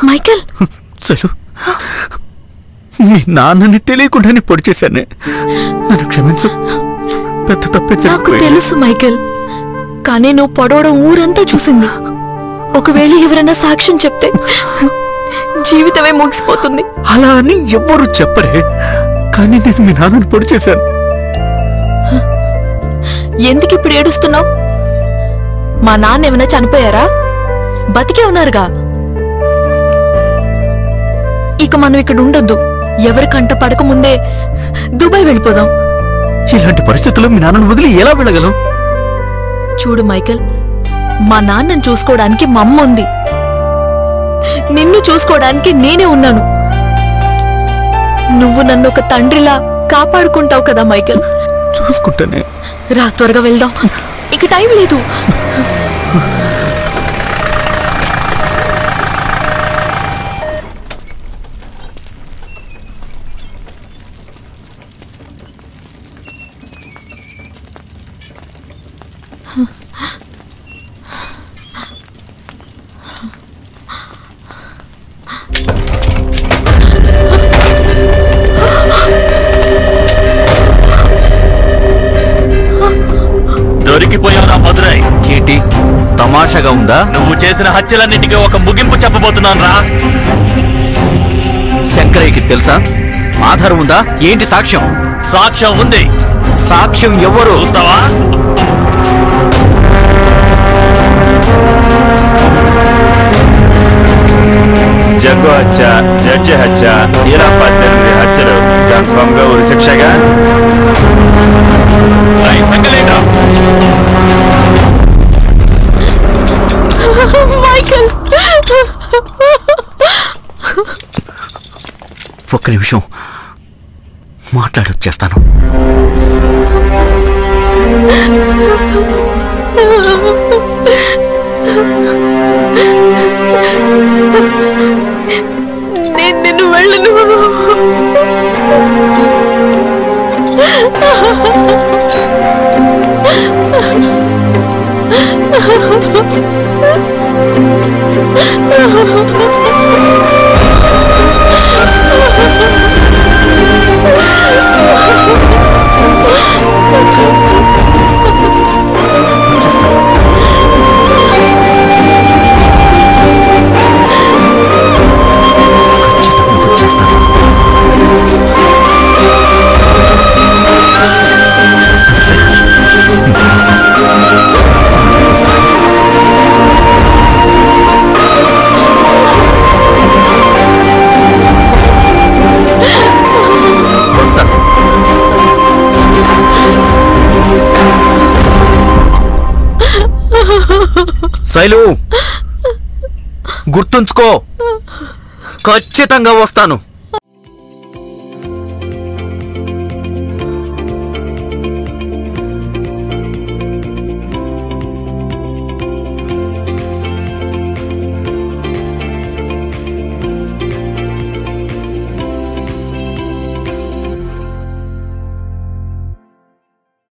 Michael Shailu, మీ నాన్నని తెలియకుండానే పొడి చేశానే, నన్ను క్షమించు. పెద్ద తప్పే నాకు తెలుసు మైకేల్, కానీ నువ్వు పొడవడం ఊరంతా చూసింది. ఒకవేళ ఎవరైనా సాక్ష్యం చెప్తే జీవితమే ముగిసిపోతుంది. అలా అని ఎవ్వరూ చెప్పరే, కానీ నేను మీ నాన్నని పొడి చేశాను. ఎందుకు ఇప్పుడు ఏడుస్తున్నావు? మా నాన్న ఏమైనా చనిపోయారా? బతికే ఉన్నారుగా. ఇక మనం ఇక్కడ ఉండొద్దు. ఎవరి కంట పడక ముందే దుబాయ్ వెళ్ళిపోదాం. ఇలాంటి పరిస్థితుల్లో మీ నాన్నను వదిలి ఎలా వెళ్ళగలం? చూడు మైకేల్, మా నాన్నను చూసుకోవడానికి మా అమ్మ ఉంది, నిన్ను చూసుకోవడానికి నేనే ఉన్నాను. నువ్వు నన్ను ఒక తండ్రిలా కాపాడుకుంటావు కదా మైకేల్. చూసుకుంటానే. రా, త్వరగా వెళ్దాం, ఇక టైం లేదు. దొరికిపోయావురా మధురై. ఏంటి తమాషాగా ఉందా? నువ్వు చేసిన హత్యలన్నింటికీ ఒక ముగింపు చెప్పబోతున్నాను రా. శంకరయ్యకి తెలుసా? ఆధారం ఉందా? ఏంటి సాక్ష్యం? సాక్ష్యం ఉంది. సాక్ష్యం ఎవరు? చూస్తావా? జగ్గు హత్య, జడ్జి హత్య, ఇలా 18 హత్యలు కన్ఫర్మ్ గా ఉరి శిక్షగా. ఒక్క నిమిషం మాట్లాడొచ్చేస్తాను. నేను నిన్ను వెళ్ళను. శైలు, గుర్తుంచుకో, ఖచ్చితంగా వస్తాను.